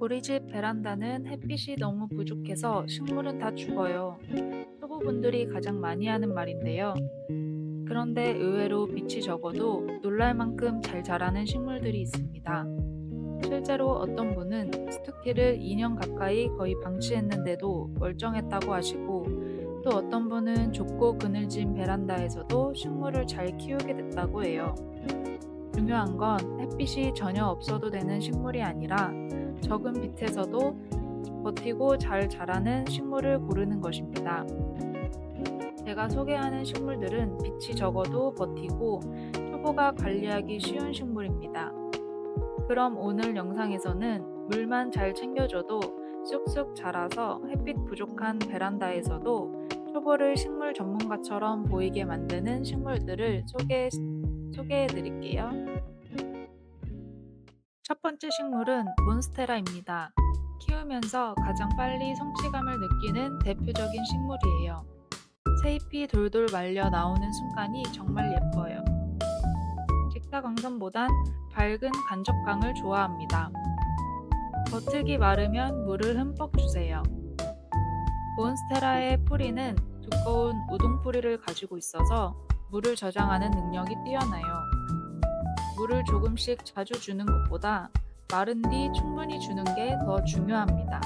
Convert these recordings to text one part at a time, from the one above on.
우리 집 베란다는 햇빛이 너무 부족해서 식물은 다 죽어요. 초보분들이 가장 많이 하는 말인데요. 그런데 의외로 빛이 적어도 놀랄 만큼 잘 자라는 식물들이 있습니다. 실제로 어떤 분은 스투키를 2년 가까이 거의 방치했는데도 멀쩡했다고 하시고, 또 어떤 분은 좁고 그늘진 베란다에서도 식물을 잘 키우게 됐다고 해요. 중요한 건 햇빛이 전혀 없어도 되는 식물이 아니라 적은 빛에서도 버티고 잘 자라는 식물을 고르는 것입니다. 제가 소개하는 식물들은 빛이 적어도 버티고 초보가 관리하기 쉬운 식물입니다. 그럼 오늘 영상에서는 물만 잘 챙겨줘도 쑥쑥 자라서 햇빛 부족한 베란다에서도 초보를 식물 전문가처럼 보이게 만드는 식물들을 소개해 드릴게요. 첫 번째 식물은 몬스테라입니다. 키우면서 가장 빨리 성취감을 느끼는 대표적인 식물이에요. 새잎이 돌돌 말려 나오는 순간이 정말 예뻐요. 직사광선보단 밝은 간접광을 좋아합니다. 겉흙이 마르면 물을 흠뻑 주세요. 몬스테라의 뿌리는 두꺼운 우동뿌리를 가지고 있어서 물을 저장하는 능력이 뛰어나요. 물을 조금씩 자주 주는 것보다 마른 뒤 충분히 주는 게 더 중요합니다.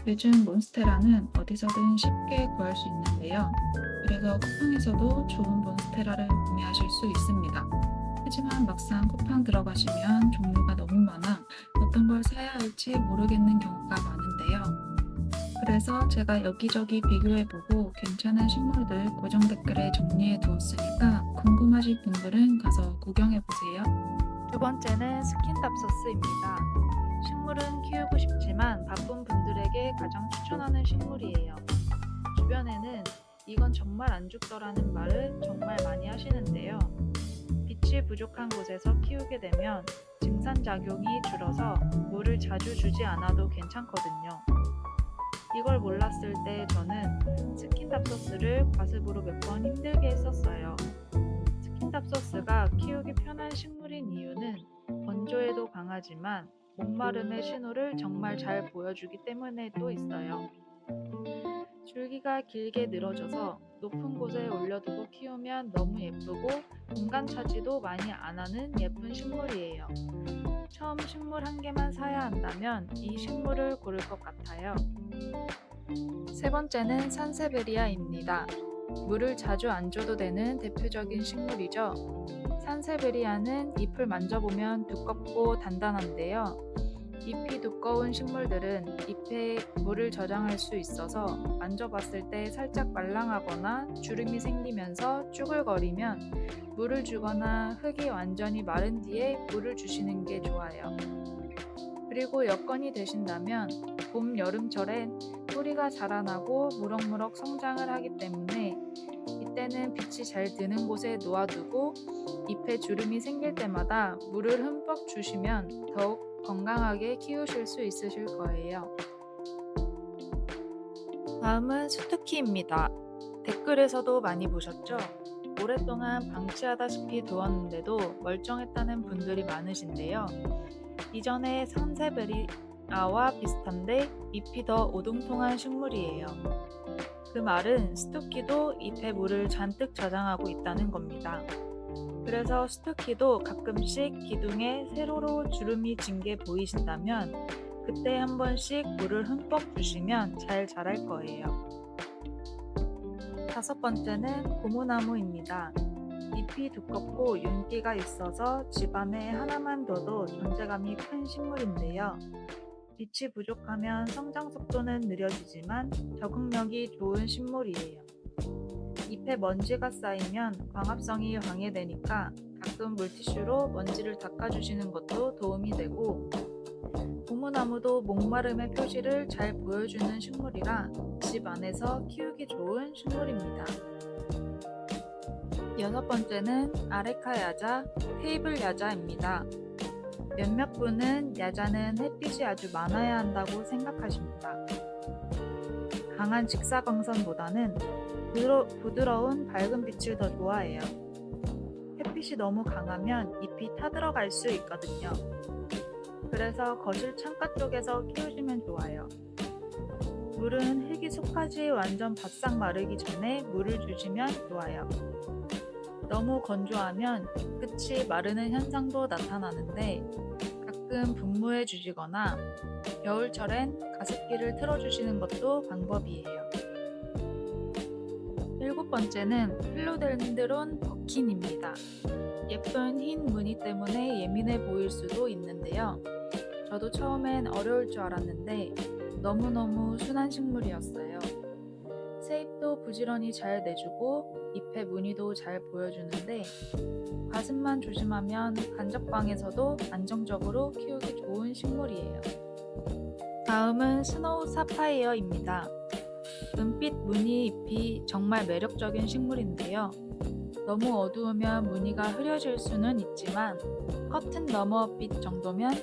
요즘 몬스테라는 어디서든 쉽게 구할 수 있는데요. 그래서 쿠팡에서도 좋은 몬스테라를 구매하실 수 있습니다. 하지만 막상 쿠팡 들어가시면 종류가 너무 많아 어떤 걸 사야 할지 모르겠는 경우가 많은데요. 그래서 제가 여기저기 비교해보고 괜찮은 식물들 고정 댓글에 정리해 두었으니까 궁금하신 분들은 가서 구경해보세요. 두 번째는 스킨답서스입니다. 식물은 키우고 싶지만 바쁜 분들에게 가장 추천하는 식물이에요. 주변에는 이건 정말 안 죽더라는 말을 정말 많이 하시는데요. 빛이 부족한 곳에서 키우게 되면 증산작용이 줄어서 물을 자주 주지 않아도 괜찮거든요. 이걸 몰랐을 때 저는 스킨답소스를 과습으로 몇 번 힘들게 했었어요. 스킨답소스가 키우기 편한 식물인 이유는 건조에도 강하지만 목마름의 신호를 정말 잘 보여주기 때문에도 있어요. 줄기가 길게 늘어져서 높은 곳에 올려두고 키우면 너무 예쁘고 공간 차지도 많이 안 하는 예쁜 식물이에요. 처음 식물 한 개만 사야 한다면 이 식물을 고를 것 같아요. 세 번째는 산세베리아입니다. 물을 자주 안 줘도 되는 대표적인 식물이죠. 산세베리아는 잎을 만져보면 두껍고 단단한데요. 잎이 두꺼운 식물들은 잎에 물을 저장할 수 있어서 만져봤을 때 살짝 말랑하거나 주름이 생기면서 쭈글거리면 물을 주거나 흙이 완전히 마른 뒤에 물을 주시는 게 좋아요. 그리고 여건이 되신다면 봄, 여름철엔 뿌리가 자라나고 무럭무럭 성장을 하기 때문에 이때는 빛이 잘 드는 곳에 놓아두고 잎에 주름이 생길 때마다 물을 흠뻑 주시면 더욱 건강하게 키우실 수 있으실 거예요. 다음은 스투키입니다. 댓글에서도 많이 보셨죠? 오랫동안 방치하다시피 두었는데도 멀쩡했다는 분들이 많으신데요. 이전에 산세베리아와 비슷한데 잎이 더 오동통한 식물이에요. 그 말은 스투키도 잎에 물을 잔뜩 저장하고 있다는 겁니다. 그래서 스투키도 가끔씩 기둥에 세로로 주름이 진 게 보이신다면 그때 한 번씩 물을 흠뻑 주시면 잘 자랄 거예요. 다섯 번째는 고무나무입니다. 잎이 두껍고 윤기가 있어서 집안에 하나만 둬도 존재감이 큰 식물인데요. 빛이 부족하면 성장 속도는 느려지지만 적응력이 좋은 식물이에요. 잎에 먼지가 쌓이면 광합성이 방해되니까 가끔 물티슈로 먼지를 닦아주시는 것도 도움이 되고, 고무나무도 목마름의 표시를 잘 보여주는 식물이라 집 안에서 키우기 좋은 식물입니다. 여섯 번째는 아레카 야자, 테이블 야자입니다. 몇몇 분은 야자는 햇빛이 아주 많아야 한다고 생각하십니다. 강한 직사광선보다는 부드러운 밝은 빛을 더 좋아해요. 햇빛이 너무 강하면 잎이 타들어갈 수 있거든요. 그래서 거실 창가 쪽에서 키우시면 좋아요. 물은 흙이 속까지 완전 바싹 마르기 전에 물을 주시면 좋아요. 너무 건조하면 끝이 마르는 현상도 나타나는데 가끔 분무해 주시거나 겨울철엔 가습기를 틀어주시는 것도 방법이에요. 일곱 번째는 필로덴드론 버킨입니다. 예쁜 흰 무늬 때문에 예민해 보일 수도 있는데요. 저도 처음엔 어려울 줄 알았는데 너무너무 순한 식물이었어요. 세잎도 부지런히 잘 내주고 잎의 무늬도 잘 보여주는데 과습만 조심하면 간접광에서도 안정적으로 키우기 좋은 식물이에요. 다음은 스노우 사파이어입니다. 은빛 무늬 잎이 정말 매력적인 식물인데요. 너무 어두우면 무늬가 흐려질 수는 있지만 커튼 너머빛 정도면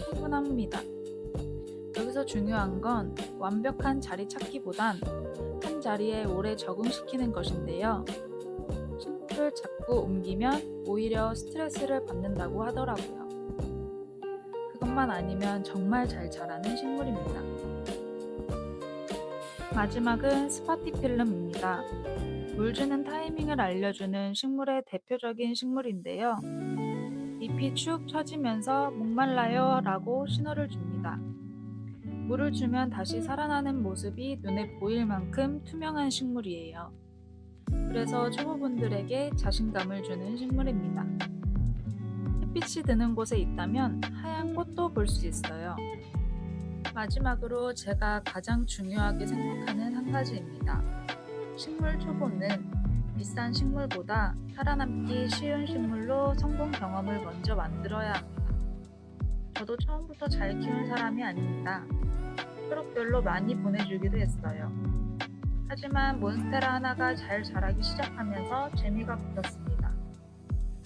충분합니다. 여기서 중요한 건 완벽한 자리 찾기보단 한 자리에 오래 적응시키는 것인데요. 식물을 자꾸 옮기면 오히려 스트레스를 받는다고 하더라고요. 그것만 아니면 정말 잘 자라는 식물입니다. 마지막은 스파티필름입니다. 물 주는 타이밍을 알려주는 식물의 대표적인 식물인데요. 잎이 축 처지면서 목말라요 라고 신호를 줍니다. 물을 주면 다시 살아나는 모습이 눈에 보일 만큼 투명한 식물이에요. 그래서 초보분들에게 자신감을 주는 식물입니다. 햇빛이 드는 곳에 있다면 하얀 꽃도 볼 수 있어요. 마지막으로 제가 가장 중요하게 생각하는 한 가지입니다. 식물 초보는 비싼 식물보다 살아남기 쉬운 식물로 성공 경험을 먼저 만들어야 합니다. 저도 처음부터 잘 키운 사람이 아닙니다. 초록별로 많이 보내주기도 했어요. 하지만 몬스테라 하나가 잘 자라기 시작하면서 재미가 붙었습니다.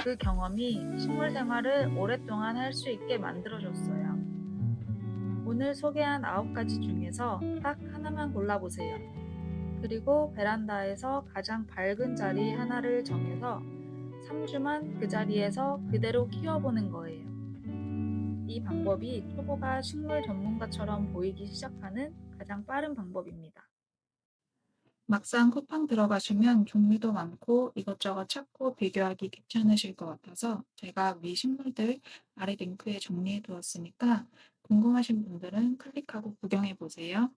그 경험이 식물 생활을 오랫동안 할 수 있게 만들어줬어요. 오늘 소개한 9가지 중에서 딱 하나만 골라보세요. 그리고 베란다에서 가장 밝은 자리 하나를 정해서 3주만 그 자리에서 그대로 키워보는 거예요. 이 방법이 초보가 식물 전문가처럼 보이기 시작하는 가장 빠른 방법입니다. 막상 쿠팡 들어가시면 종류도 많고 이것저것 찾고 비교하기 귀찮으실 것 같아서 제가 위 식물들 아래 링크에 정리해 두었으니까 궁금하신 분들은 클릭하고 구경해 보세요.